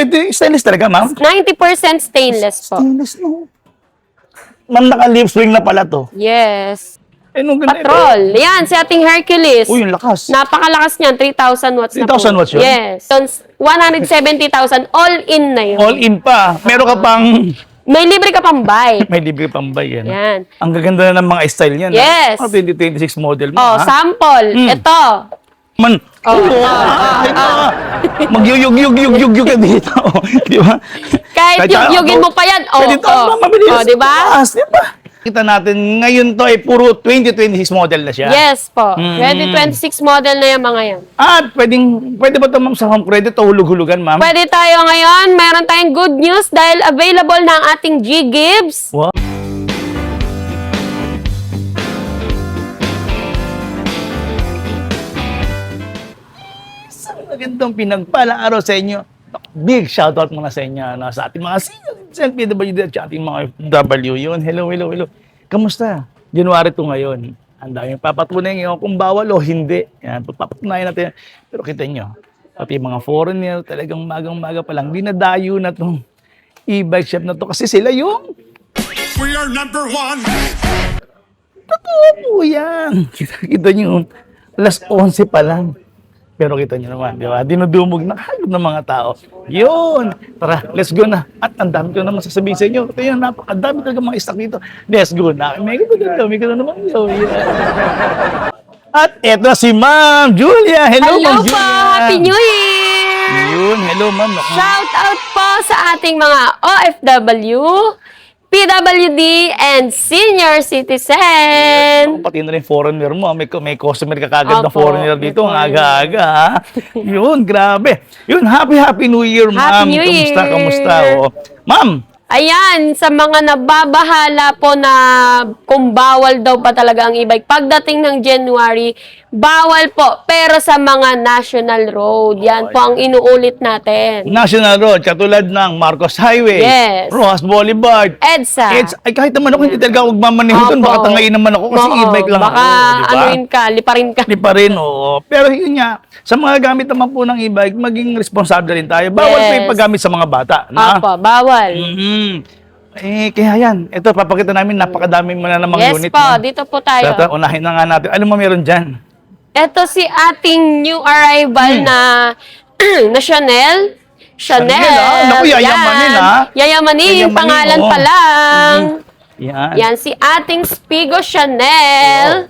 Ito stainless talaga, ma'am? 90% stainless po. Stainless, no? Ma'am, naka-lip spring na pala to. Yes. Eh, nung ganito. Patrol. Yan, si ating Hercules. Uy, yung lakas. Napakalakas niyan, 3,000 watts na po. 3,000 watts yun? Yes. So, 170,000, all in na yun. All in pa. Meron ka pang... May libre ka pang buy. May libre pang buy yan. Yan. Ang gaganda na ng mga style niyan. Yes. 2026 model mo, Oh, ha? sample. Ito. Man. Magyuyug-yug-yug-yug ka dito. Di ba? Kahit yug-yugin mo pa yan. Oh, Pwede ito, mabilis. Oh, di ba? Taas, di ba? Kita natin, ngayon to ay puro 2026 model na siya. Yes po. 2026 model na yung mga yan. At pwede ba ito, ma'am, sa home credit o hulug-hulugan, ma'am? Pwede tayo ngayon. Meron tayong good news dahil available na ang ating G-Gibbs. Wow. Isang magandang pinagpalang araw sa inyo. Big shoutout muna sa inyo, sa ating mga senior PWD at sa ating mga W yun. Hello. Kamusta? January to ngayon. Ang daming papatunay ngayon kung bawal o hindi. Yan, papatunayan natin. Pero kita nyo, pati mga foreigner, talagang magang-maga pa lang, dinadayo na itong e-bike shop na to kasi sila yung... We are number one! Totoo po yan. Kita nyo, alas 11 pa lang. Pero kita nyo naman, di ba? Dinudumog na kagad ng mga tao. Yun! Tara, let's go na. At ang dami ko naman sasabihin sa inyo. Ito yun, napakadami talaga mga stock dito. Let's go na. May ka naman yun. At eto si Ma'am Julia. Hello, Ma'am Hello po! Julia. Happy New Year! Yun, hello, Ma'am. Shout out po sa ating mga OFW, PWD, and senior citizen. Pati na rin foreigner mo. May customer ka kagad na Opo, foreigner dito. Ang may aga-aga. Ha? Yun, grabe. Yun, happy New Year, Ma'am. Happy New Year. Kamusta? Oh. Ma'am, Ayan, sa mga nababahala po na kung bawal daw pa talaga ang e-bike, pagdating ng January, bawal po. Pero sa mga national road, yan po ang inuulit natin. National Road, katulad ng Marcos Highway, Yes. Rojas Boulevard, EDSA. Ay, kahit naman ako, hindi talaga ako magmamaneho doon. Opo. Baka tangayin naman ako kasi Oo, e-bike lang baka ako. Diba? anuin ka, liparin ka. Hindi pa rin, oo. Pero yun nga, sa mga gamit naman po ng e-bike, maging responsable rin tayo. Bawal po Yes. yung paggamit sa mga bata. Na? Opo, bawal. Kaya yan. Ito, papakita namin, napakadami mo na namang Yes unit. po, na. dito po tayo. Ito, unahin na nga natin. Ano mo meron dyan? Ito si ating new arrival na na Chanel. Chanel, ah. Naku, yayamanin, ah. Yayamanin, Yayamanin, pangalan oh. pa lang. Yan. Yan, si ating Spigo Chanel.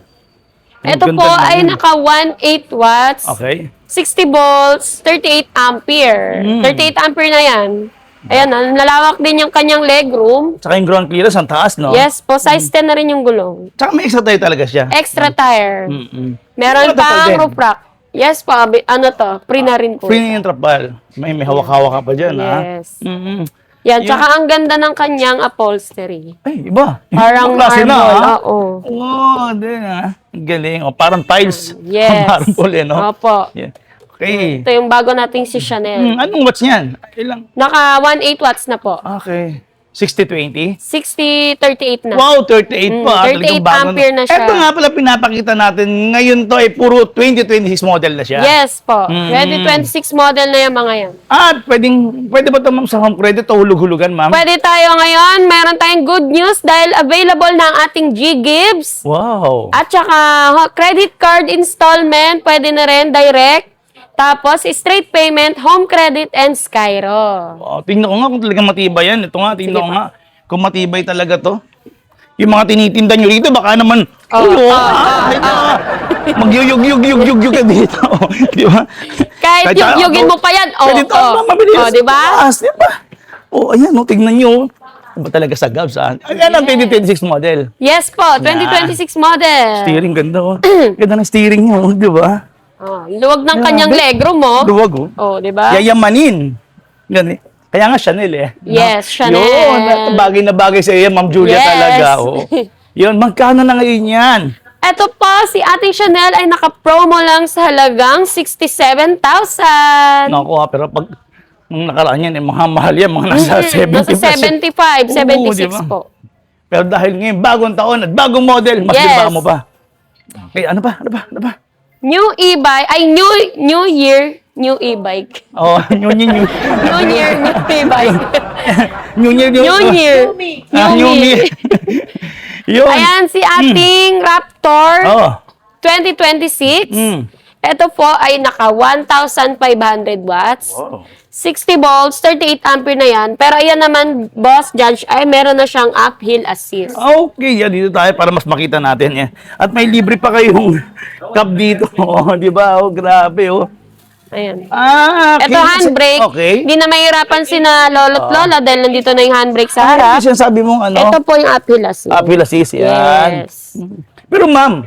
Ang Ito ganda po naman ay yun. naka 1.8 watts, Okay. 60 volts, 38 ampere. 38 ampere na yan. Ayan, nalawak din yung kanyang legroom. Tsaka yung ground clearance, ang taas, no? Yes po, size 10 na rin yung gulong. Tsaka may extra tayo talaga siya. Extra tire. Meron Ano to, pang din? roof rack. Yes po, ano to, pre na rin po. Free na yung trapal. May hawak-hawak ka pa dyan, ha? Yes. Mm-mm. Yan, tsaka ang ganda ng kanyang upholstery. Ay, iba. Parang Ibang klase marble, ha? oo. Oo, din, ha? Ang galing. O, parang tiles. Yes. Marble, no? Opo. Yeah. Okay. Ito yung bago nating si Chanel. Anong watts niyan? Ilang? Naka 1.8 watts na po. Okay. 60-20? 60-38 na. Wow, 38 pa. 38 Talagang bago ampere na siya. Ito nga pala pinapakita natin. Ngayon to ay puro 2026 model na siya. Yes po. 2026 model na yung mga yan. At pwede ba ito, ma'am, sa home credit o hulug-hulugan, ma'am? Pwede tayo ngayon. Meron tayong good news dahil available na ang ating G-Gibbs. Wow. At saka credit card installment, pwede na rin direct. Tapos straight payment, home credit, and Skyro. Oh, tingnan ko nga kung talagang matibay yan. Ito nga, tingnan Sige ko pa. nga kung matibay talaga to. Yung mga tinitinda nyo rito, baka naman, magyuyug-yug-yug-yug ka dito. Di ba? Kahit yug-yugin mo pa yan. Pwede ito, mabilis. Oh, di ba? Taas, di ba? Oh, ayan, tingnan nyo. Iba talaga sa Gabs, ha? Ayan ang 2026 model. Yes po, 2026 model. Steering, ganda, oh. Ganda ng steering nyo, di ba? Oh, luwag ng kanyang legroom mo. Duwag, oh. Oh, di ba? Yayamanin. Yan, eh. Kaya nga Chanel, eh. Yes, Chanel. Yun, bagay na bagay sa iyo, Ma'am Julia Yes. talaga. Oo. Yun, magkano na ngayon yan? Ito po, si ating Chanel ay naka-promo lang sa halagang 67,000. Naku, pero pag nung nakaraan yan, mga mahal yan, mga nasa 70. Nasa 75, 76 diba? po. Pero dahil ngayon, bagong taon at bagong model, mas Yes. liba mo pa. Okay, ano ba? New e-bike, ay new year, new e-bike. Oh, new New Year, new e-bike. New Year. New Year. New me. Year. Yun. Ayan, si ating Raptor Oh. 2026. Mm. Ito po ay naka 1,500 watts. Wow. 60 volts, 38 ampere na yan. Pero ayan naman, Boss Judge, ay meron na siyang uphill assist. Okay, yan dito tayo para mas makita natin yan. At may libre pa kayong cup dito. Oh, di ba? Oh, grabe oh. Ayan. Okay. Ito handbrake. Okay. Hindi na mahirapan si na lolo't lola dahil nandito na yung handbrake sa Ano harap. yung sabi mong ano? Ito po yung uphill assist. Uphill assist, yan. Yes. Pero ma'am,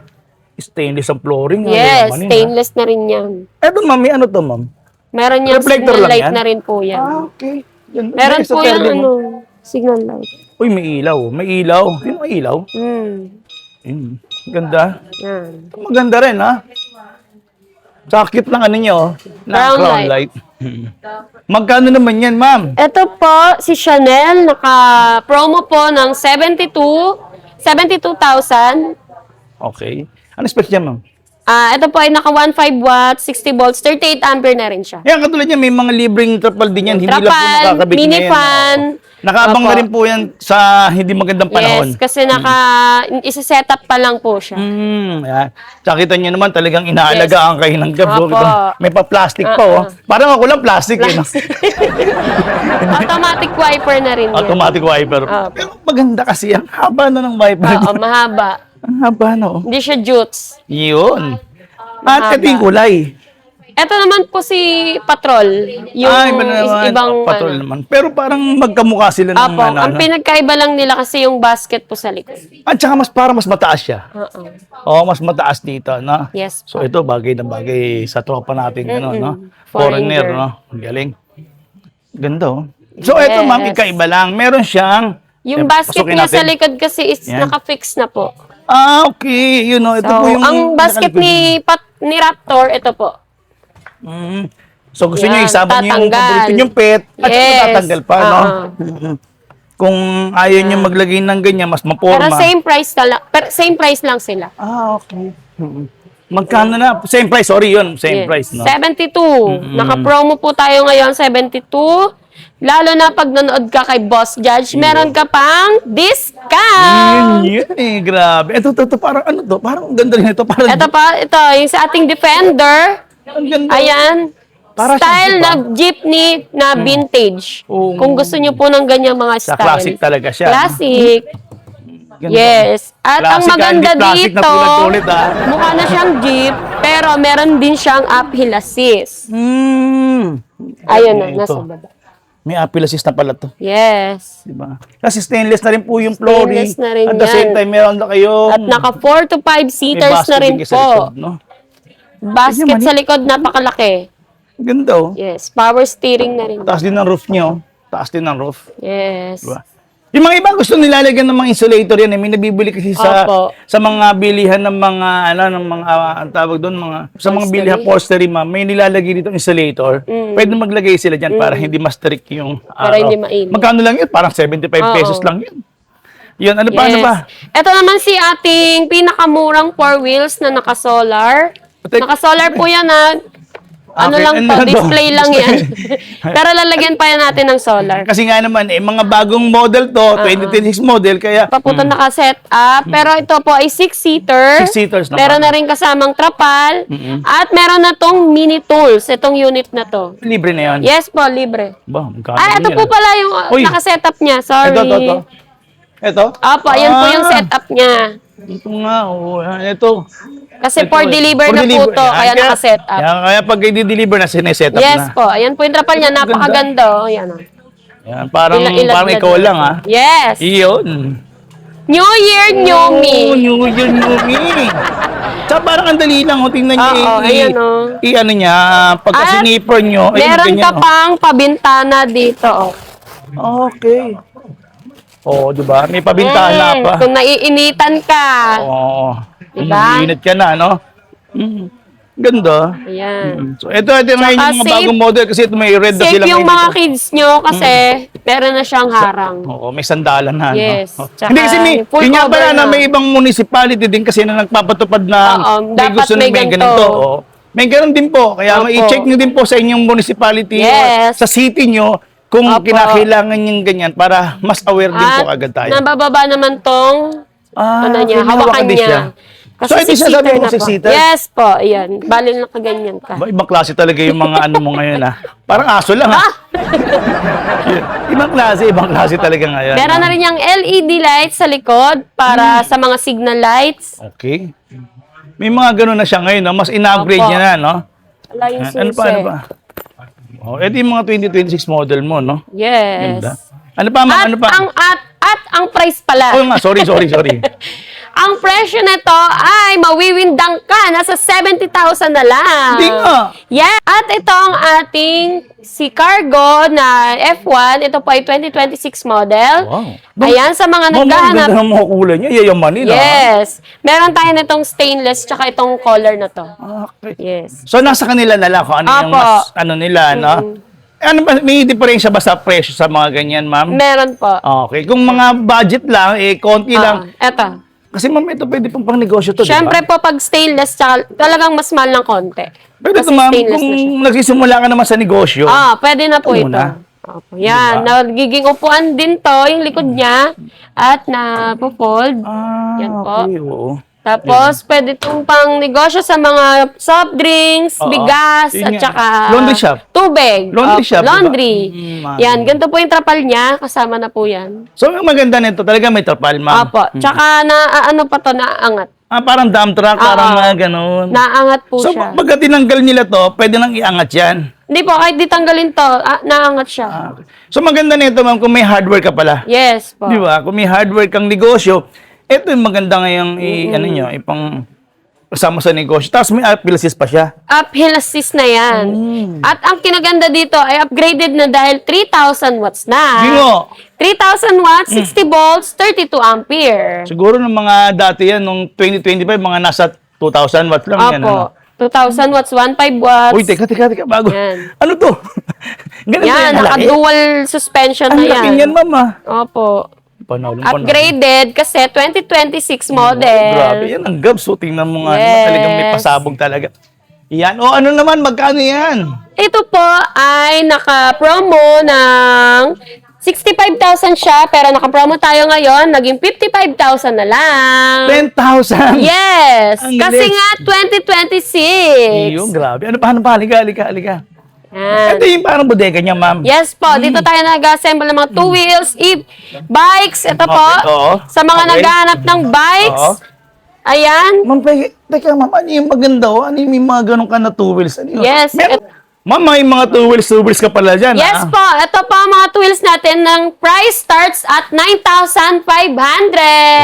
stainless ang flooring. Yes, Ano yun, stainless na rin yan. Eto ma'am, may ano to ma'am? Meron yung Reflector signal lang light yan? na rin po yan. Okay. Yan, Meron yan sa po yung tele mo. ano, signal light. Uy, may ilaw. May ilaw. Sino may ilaw? Ganda. Yan. Maganda rin, ha? Sakit lang ano nyo, Crown crown light. light. Magkano naman yan, ma'am? Ito po, si Chanel, naka-promo po ng 72,000. Okay. Ano specs niya, ma'am? Ito po ay naka 1.5 watts, 60 volts, 38 ampere na rin siya. Yan, katulad niya, may mga libreng trapal din yan. Hindi lang po Trapal, nakakabit mini ngayon. fan. Oo. Nakaabang Opo. na rin po yan sa hindi magandang panahon. Yes, kasi isa-set up pa lang po siya. Yan. Tsaka kita niyo naman talagang inaalagaan kayo ng gabo. Opo. May pa-plastic pa, oh. Parang ako lang plastic, eh, no? Automatic wiper na rin yan. Automatic wiper. Opo. Pero maganda kasi, ang haba na ng wiper. Oo, mahaba. Ang haba, no? Hindi siya jutes. Yun. Mahaba. At ito yung kulay. Ito naman po si Patrol. Yung Iba na naman. ibang Patrol ano. naman. Pero parang magkamukha sila ng Apo, ano. ang pinagkaiba lang nila kasi yung basket po sa likod. At saka mas mataas siya. Oo. Oo, mas mataas dito, no? Yes. So ito, bagay na bagay sa tropa natin, ano, no? Foreigner. Foreigner, no? Galing. Ganda, oh. So ito, Yes. ma'am, ikaiba lang. Meron siyang... Yung basket pasukin niya natin. sa likod kasi is Yan. naka-fix na po. Okay. Yun, no? Ito So, po yung... ang basket ni Raptor, ito po. So gusto Yan, niyo isama niyo yung tatanggal. paborito niyong pet at saka Yes. tatanggal pa, no? Kung ayaw niyo maglagay ng ganyan, mas Pero maporma. same price lang sila. Okay. Magkano na? Same price, sorry yun. Same Yes. price, no? 72. Naka-promo po tayo ngayon, 72. Lalo na pag nanood ka kay Boss Judge, meron ka pang discount. Yun eh, grabe. Ito, parang ano to? Parang ang ganda rin ito. Parang, Ito yung sa ating Defender. ang ganda. Ayan. Para Style siyang na jeepney na vintage. Oo. Kung gusto niyo po ng ganyang mga Sa style. classic talaga siya. Classic. Ganda. Yes. At ang Classic, maganda hindi classic na dito, tulad-tulad, ah. mukha na siyang jeep, pero meron din siyang uphill assist. Ayun na, Ito. nasa baba. May appeal assist na pala to. Yes. Diba? Kasi stainless na rin po yung flooring. Stainless na rin At the same yan. time, meron na kayo. At naka 4 to 5 seaters na rin sa po. likod, no? Basket Ganyan, sa likod, napakalaki. Ganda, oh. Yes. Power steering na rin. Taas din ng roof niyo. Taas din ng roof. Yes. Diba? Yung mga iba gusto nilalagyan ng mga insulator yan. May nabibili kasi Opo. sa mga bilihan ng mga, ng mga, ang tawag doon, sa mga Upholstery. bilihan upholstery, ma'am, may nilalagay dito insulator. Pwede maglagay sila dyan para hindi mas strict yung Para araw. hindi mainit. Magkano lang yun? Parang 75 pesos lang yun. Yun, ano pa, ano Yes. pa? Ito naman si ating pinakamurang 4 wheels na naka-solar. Tek- Naka-solar po yan na ano Okay, lang ano to, lang to? display lang yan. Pero lalagyan pa yan natin ng solar. Kasi nga naman, mga bagong model to, 2026 model, kaya Paputo naka-set up. Pero ito po ay 6-seater. 6-seaters naman. Meron na rin kasamang trapal. At meron na tong mini tools, itong unit na to. libre na yun. Yes po, libre. Ba, magkano Ito yan? po pala yung Uy. naka-set up niya. Sorry. Ito. Ito? Opo, ayan po yung setup niya. Ito nga, oh, ito. Kasi Ito, for deliver for na deliver. po to, Yan, kaya naka-set up. Kaya pag i-deliver na, sineset up Yes na. po, ayan po yung trapal niya, napakaganda. Oh. Yan, oh. Yan, parang Ilad ikaw na. lang, ha? Yes. Iyon. New Year, new me. New Year, new me. Tsaka parang ang dali lang, tingnan niyo. Oo, ayan, oh. I-ano niya, pagka At siniper niyo. ayun, Meron ganyan, ka pang pabintana dito. Oh. Okay. Oo, di ba? May pabintana pa. Kung naiinitan ka. Oo. Diba? Init ka na, no? Ganda. Ayan. So, ito ngayon yung mga safe- bagong model kasi ito may red na Safe sila yung ngayon mga dito. kids nyo kasi meron na siyang harang. Oo, may sandalan na. Yes. No? Tsaka Hindi kasi full yun nga cover pala na na. may ibang municipality din kasi na nagpapatupad na Oo, may dapat gusto na may may ganito. ganito. Oo. May ganun din po. Kaya Opo. i-check nyo din po sa inyong municipality Yes. o sa city nyo kung Opo. kinakailangan yung ganyan para mas aware din po At agad tayo. nabababa naman tong ano niya, okay, hawakan hawakan din siya. niya. So, ito siya sabi mo, na po. six-seater? Yes po, ayan. Bali na kaganyan ka. Ibang klase talaga yung mga ano mo ngayon Parang aso lang ibang klase talaga ngayon. Meron na rin yung LED lights sa likod para sa mga signal lights. Okay. May mga ganun na siya ngayon, no? Mas in-upgrade Opo. niya na, no? Wala yung Ano pa, ano pa? Oh, ito yung mga 2026 model mo, no? Yes. Ganda. Ano pa, ma'am? At Ano pa? ang price pala. Oh, nga, sorry. Ang presyo nito ay mawiwindang ka. Nasa 70,000 na lang. Hindi nga. Yeah. At ito ang ating si Cargo na F1. Ito po ay 2026 model. Wow. Ayan, sa mga Ma'am, ang naghahanap. ganda ng mga kulay niya. Yayamanin, Yes. Meron tayo nitong stainless tsaka itong color na to. Okay. Yes. So, nasa kanila na lang kung ano yung Apo. mas, ano nila, no? Ano ba, may diferensya ba sa presyo sa mga ganyan, ma'am? Meron po. Okay. Kung mga budget lang, konti lang. Eto. Kasi ma'am, ito pwede pang negosyo to, Siyempre di ba? po, pag stainless, tsaka talagang mas mahal ng konti. Pwede Kasi ito, ma'am, stainless kung na siya. nagsisimula ka naman sa negosyo. Pwede na po Ito ito. muna. Opo, yan, Diba? nagiging upuan din to, yung likod niya, at na-fold. Yan po. Okay, oo. Tapos, pwede itong pang negosyo sa mga soft drinks, Oo. bigas, Yun at nga. saka Laundry shop. tubig. Laundry Opo, shop, diba? laundry. Mga Yan, ganun. ganito po yung trapal niya, kasama na po yan. So, ang maganda nito, talaga may trapal, ma'am. Opo, tsaka ano pa to, naaangat. Parang dump truck, parang Oo. mga ganun. Naangat po So, siya. pagka tinanggal nila to, pwede nang iangat yan. Hindi po, kahit ditanggalin to, naangat siya. Okay. So, maganda nito, ma'am, kung may hardware ka pala. Yes po. Di ba? Kung may hardware kang negosyo, ito yung maganda ngayong ano nyo, ipang kasama sa negosyo. Tapos may appeal assist pa siya. Uphill assist na yan. At ang kinaganda dito ay upgraded na dahil 3,000 watts na. Bingo! 3,000 watts, 60 volts, 32 ampere. Siguro nung mga dati yan, nung 2025, mga nasa 2,000 watts lang yan. Ano? Opo. 2,000 watts, 1.5 watts. Uy, teka, bago. Yan. Ano to? Ganun Yan, kalaki? naka-dual suspension Ang na laki yan. niyan, mama. Opo. Panalo. Upgraded kasi 2026 model. Grabe, yan ang gabs. So, tingnan mo nga, Yes. talagang may pasabog talaga. Yan. O, ano naman, magkano yan? Ito po ay naka-promo ng 65,000 siya, pero naka-promo tayo ngayon, naging 55,000 na lang. 10,000. Yes! Ang Kasi galing. nga, 2026. Yung grabe. Ano pa? Halika. Yan. Ito yung parang bodega niya, ma'am. Yes po, dito tayo nag-assemble ng mga two wheels, bikes. Ito po, Okay, oo. sa mga Okay. naghahanap ng bikes. Oo. Ayan. Ma'am, teka, ma'am, ano yung maganda, oh? Ano yung may mga ganun ka na two wheels? Ano yun? Yes, Ma'am, may mga two wheels ka pala dyan, Yes ah. po, ito po ang mga two wheels natin ng price starts at 9,500.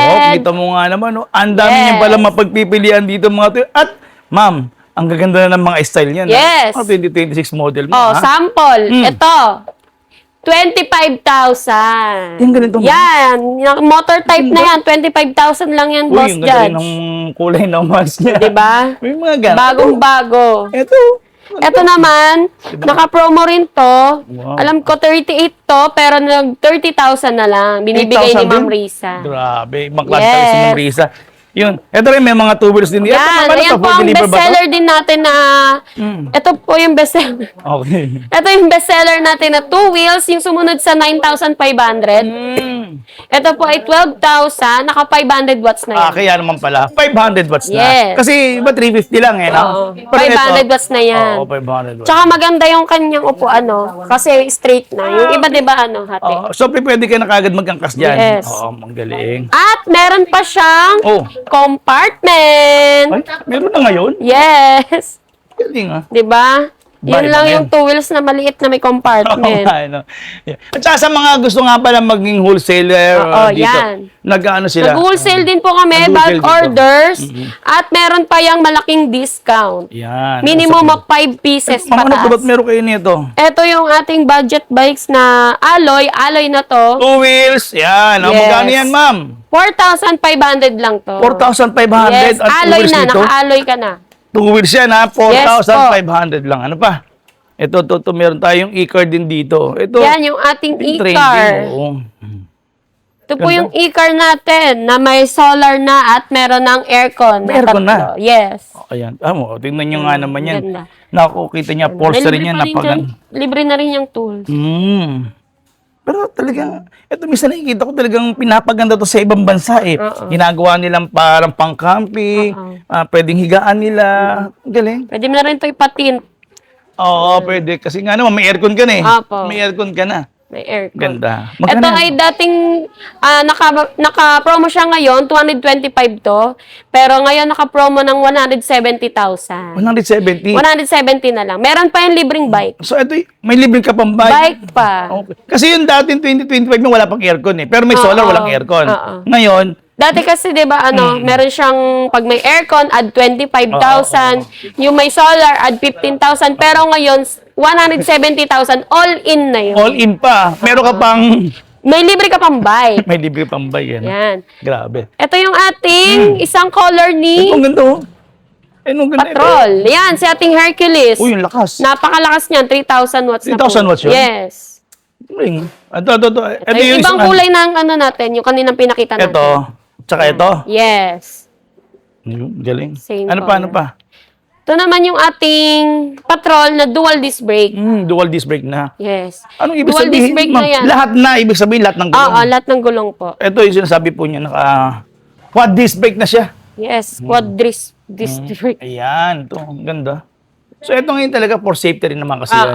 Oh, kita mo nga naman, oh. Ang dami Yes. niyan pala mapagpipilian dito, mga two. At, ma'am, ang gaganda na ng mga style niyan. Yes. Ah. 2026 model mo, Oh, ha? sample. Mm. Ito. 25,000. Yung ganito, ma'am? Yan. Yung motor type na yan. 25,000 lang yan, Uy, boss ang ganda rin judge. ng kulay ng mask niya. Diba? May mga ganun. Bagong-bago. Ito. Ito naman, naka-promo rin to. Wow. Alam ko 38 to, pero nag 30,000 na lang. Binibigay 8,000 ni Ma'am din? Risa. Grabe, ibang klase talaga si Yes. Ma'am Risa. Yun. Ito rin, may mga two wheels din. Ito, Yan, ma'am, ano ayan to? po Food ang deliver ba to? bestseller din natin na, ito po yung bestseller. Okay. Ito yung bestseller natin na two wheels, yung sumunod sa 9,500. Ito po ay 12,000, naka 500 watts na yan. Kaya naman pala. 500 watts na. Yes. Kasi iba 350 lang eh. No? Oo. Pero 500 watts na yan. Oo, 500 watts. Tsaka maganda yung kanyang upuan, no? Kasi straight na. Yung iba, di ba, ano, hati? So, pwede ka na kagad magangkas dyan. Yes. Oo, ang galing. At meron pa siyang Oh. compartment. Ay, meron na ngayon? Yes. Galing ah. Di ba? Ba, Yun iba lang na yung yan. two wheels na maliit na may Oo compartment. nga, ano. Yeah. At saka sa mga gusto nga pala maging wholesaler Oo, dito, yan. nag-ano sila? Nag-wholesale din po kami, Nag-wholesale bulk din po. orders, at meron pa yung malaking discount. Yan. Minimum of 5 pieces Ma'am, ano po ba't pataas. meron kayo nito? Ito yung ating budget bikes na alloy na to. Two wheels. Yan. Ang Yes. magkano yan, ma'am? 4,500 lang to. 4,500 Yes, at two alloy wheels na, nito? naka-alloy ka na. Two wheels yan ha, Yes 4,500 lang. Ano pa? Ito, meron tayong e-car din dito. Ito, Yan yung ating yung e-car. trending, oo. Ito po Ganda. yung e-car natin na may solar na at meron ng aircon. May aircon na? tatlo. Yes. Ayan. Tingnan nyo nga naman yan. Ganda. Nakukita niya, Porsche rin yan. Libre na rin yung tools. Pero talagang, ito minsan nakikita ko talagang pinapaganda to sa ibang bansa eh. Ginagawa nilang parang pang-camping, pwedeng higaan nila. Ang galing. Pwede mo na rin ito ipatint. Oo, pwede. Kasi nga naman, may aircon ka na eh. Opo. May aircon ka na. May aircon. Ganda. Ito Magkano ay yan? dating naka-promo siya ngayon, 225 to. Pero ngayon naka-promo ng 170,000. 170. 170 na lang. Meron pa yung libreng bike. So ito, may libre ka pang bike. Bike pa. Okay. Kasi yung dating 2025 wala pang aircon eh. Pero may solar, Oo. walang aircon. Oo. Ngayon, Dati kasi 'di ba meron siyang pag may aircon add 25,000, yung may solar add 15,000, pero ngayon 170,000 all in na yun. all in pa. Meron ka pang, May libre ka pang bike. may libre pang bike. Yan. Grabe. Ito yung ating isang color Ito, ni ang ganda oh. Ang ganda ito. Patrol. Yan, si ating Hercules. Uy, yung lakas. Napakalakas niyan, 3,000 watts na po. 3,000 watts yun? Yes. Ito. Ito Ay, yung ibang isang- kulay ng ano natin, yung kaninang pinakita natin. Ito. Tsaka ito. Yes. Galing. Same Ano color. pa? Ito naman yung ating Patrol na dual disc brake. Dual disc brake na. Yes. Anong ibig Dual sabihin? disc brake ma'am? na yan. Lahat na, ibig sabihin lahat ng gulong. Oo, lahat ng gulong po. Ito yung sinasabi po niya, quad disc brake na siya. Yes, quad disc brake. Ayan, ito, ang ganda. So ito ngayon talaga for safety rin naman kasi yan.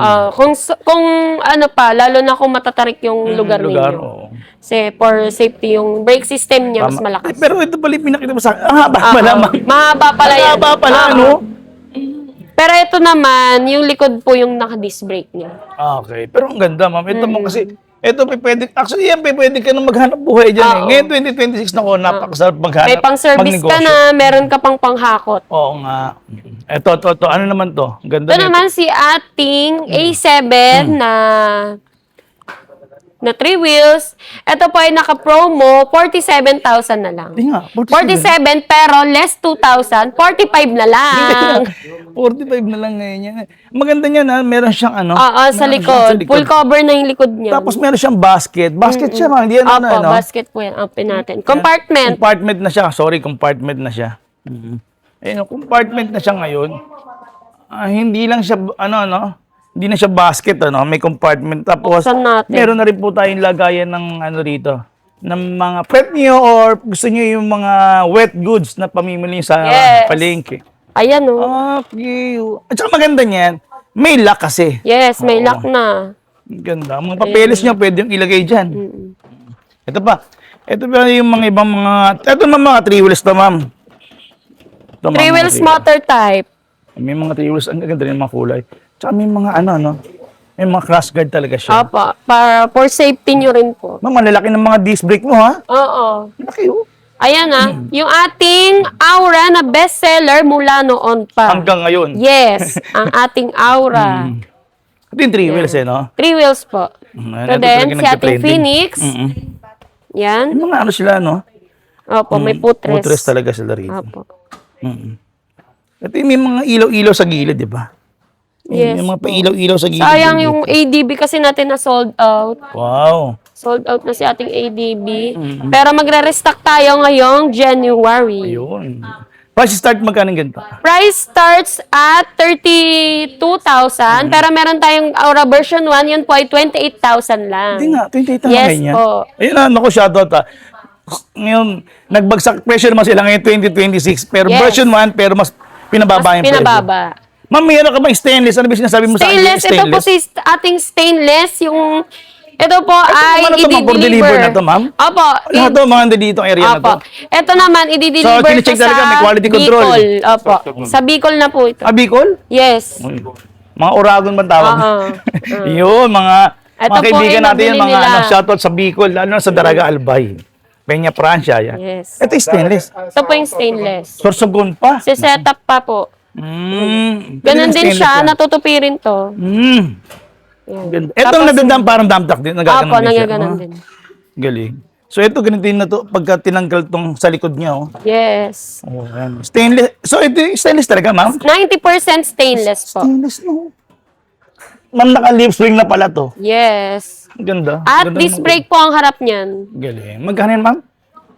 Kung ano pa, lalo na kung matatarik yung lugar ninyo. oo. Kasi for safety, yung brake system niya mas Ay, malakas. pero ito pala yung pinakita mo sa akin. Ang haba pala, ma'am. Mahaba pala yan. Mahaba pala, Oo. ano? Pero ito naman, yung likod po yung naka-disc brake niya. Okay, pero ang ganda, ma'am. Ito mo kasi, ito pwede, actually yan, pwede ka nang maghanap buhay dyan eh. Oo. Ngayon 2026 na ko, napakasarap maghanap. May pang-service ka magnegosyo. na, meron ka pang panghakot. Oo nga. Ito, ano naman to? Ang ganda Ito nito. naman si ating A7 na 3 wheels. Ito po ay naka-promo, 47,000 na lang. Hindi nga, 47 pero less 2,000, 45 na lang. 45 na lang ngayon yan. Maganda niyan ha, meron siyang ano. Oo, sa meron siyang likod. Full cover na yung likod niya. Tapos meron siyang basket. Basket siya, ma'am. Hindi yan Opo, ano. basket po yan. Open natin. Compartment. Compartment na siya. Sorry, compartment na siya. Ayun, compartment na siya ngayon. Hindi lang siya, hindi na siya basket, may compartment. Tapos, Buksan natin. meron na rin po tayong lagayan ng rito, ng mga prep nyo or gusto nyo yung mga wet goods na pamimili sa Yes. palengke. Ayan oh. Okay. At saka maganda niyan, may lock kasi. Yes, may Oo. lock na. Ganda. Mga papeles nyo, pwede yung ilagay dyan. Ito pa. Ito pa yung mga ibang mga, ito naman mga 3 wheels to, ma'am. Ito, ma'am, 3 mga wheels three- motor type. May mga 3 wheels, ang ganda rin yung mga kulay. Tsaka may mga may mga crash guard talaga siya. Opo, para for safety nyo rin po. Ma'am, malalaki ng mga disc brake mo, ha? Oo. Laki, oh. Ayan yung ating Aura na bestseller mula noon pa. Hanggang ngayon. Yes, ang ating Aura. Ito yung 3 wheels, 3 wheels po. Ito So then, talaga si ating nagka-trending. Phoenix. Yan. Yung mga sila, no? Opo, may putres. Putres talaga sila rito. Opo. Ito yung may mga ilaw-ilaw sa gilid, di ba? Yes. Yung mga pa-ilaw-ilaw sa gilid. Sayang dito. yung ADB kasi natin na sold out. Wow. Sold out na si ating ADB. Pero magre-restock tayo ngayong January. Ayun. Price start magkano ganito? Price starts at 32,000. Pero meron tayong Aura version 1, yun po ay 28,000 lang. Hindi nga, 28 na Yes ngayon yan. po. Ayun na, naku, shoutout ha. Ngayon, nagbagsak presyo naman sila ngayon 2026. Pero Yes. version 1, pero mas pinababa Mas yung presyo. pinababa. Ma'am, meron ka bang stainless? Ano ba sinasabi mo sa akin? Stainless, ito po si ating stainless. Yung, ito po ay ano to, ma'am? For deliver na to, ma'am? Opo. Ano to, mga dito ang area na to? Opo. Ito naman, i-deliver So, to chinecheck sa talaga, may quality control. Bicol. Opo. Sa Bicol na po ito. Bicol? Yes. Mga Oragon bang tawag? Oo. Yun, mga Ito po kaibigan ay natin yan, nabili mga nila. shoutout sa Bicol, lalo na sa Daraga Albay. Peña Francia, yan. Yes. Ito yung stainless. Ito po yung stainless. Sorsogon pa. Si setup pa po. Ganun din siya, natutupirin to. Yan. Ganda. Ito Tapos- ang nadandang parang dump truck din. Nagaganon Opo, din siya. nagaganon Ah, din. Galing. So ito, ganito din na to pagka tinanggal tong sa likod niya. Oh. Yes. Oh, yan. Stainless. So ito yung stainless talaga, ma'am? 90% stainless po. Stainless, no? Ma'am, naka-lip spring na pala to. Yes. Ganda. At Ganda disc naman. brake po ang harap niyan. Galing. Magkano yan, ma'am?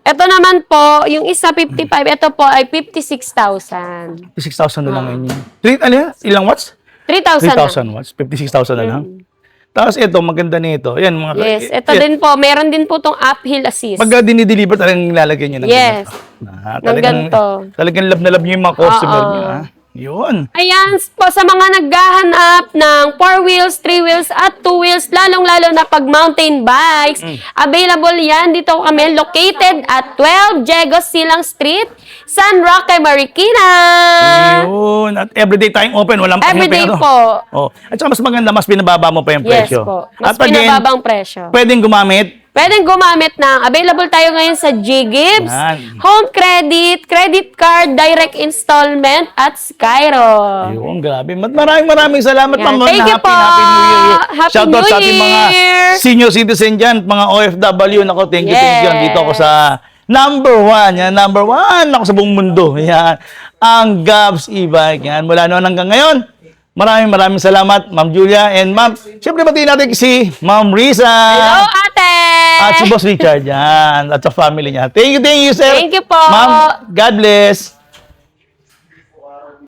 Ito naman po, yung isa 55, ito po ay 56,000. 56,000 na lang ngayon yun. Ano yan? Ilang watts? 3,000 na. 3,000 watts. 56,000 na lang. Tapos ito, maganda nito. Yan, mga Yes, ito din po. Meron din po tong uphill assist. Pag dinideliver, talagang nilalagay nyo ng Yes. ganito. Ng ganito. Talagang love na love nyo yung mga customer Oo. nyo. Ha? Yun. Ayan po, sa mga naghahanap ng 4 wheels, 3 wheels, at 2 wheels, lalong-lalo na pag mountain bikes, available yan. Dito kami located at 12 Jegos Silang Street, San Roque, Marikina. Yun. At everyday tayong open. Walang Everyday pang- po. Oh. At saka mas maganda, mas binababa mo pa yung Yes presyo. po. Mas At again, pinababang presyo. pwedeng gumamit. Pwedeng gumamit ng, available tayo ngayon sa G-Gibbs, Yan. Home Credit, Credit Card, Direct Installment, at Skyro. Ayun, grabe. Maraming salamat, Yan. ma'am. Thank you po. Happy New Year. Happy Shoutout New sa ating mga Year. senior citizen dyan, mga OFW. Nako, thank you. Yes. Dito ako sa number 1. Yan, number 1 ako sa buong mundo. Yan. Ang Gabs e-bike. Yan. Mula noon hanggang ngayon. Maraming salamat, Ma'am Julia. And Ma'am, siyempre batiin natin si Ma'am Risa. Hello, ate! At si Boss Richard. Yan. At sa family niya. Thank you, sir. Thank you po. Ma'am, God bless.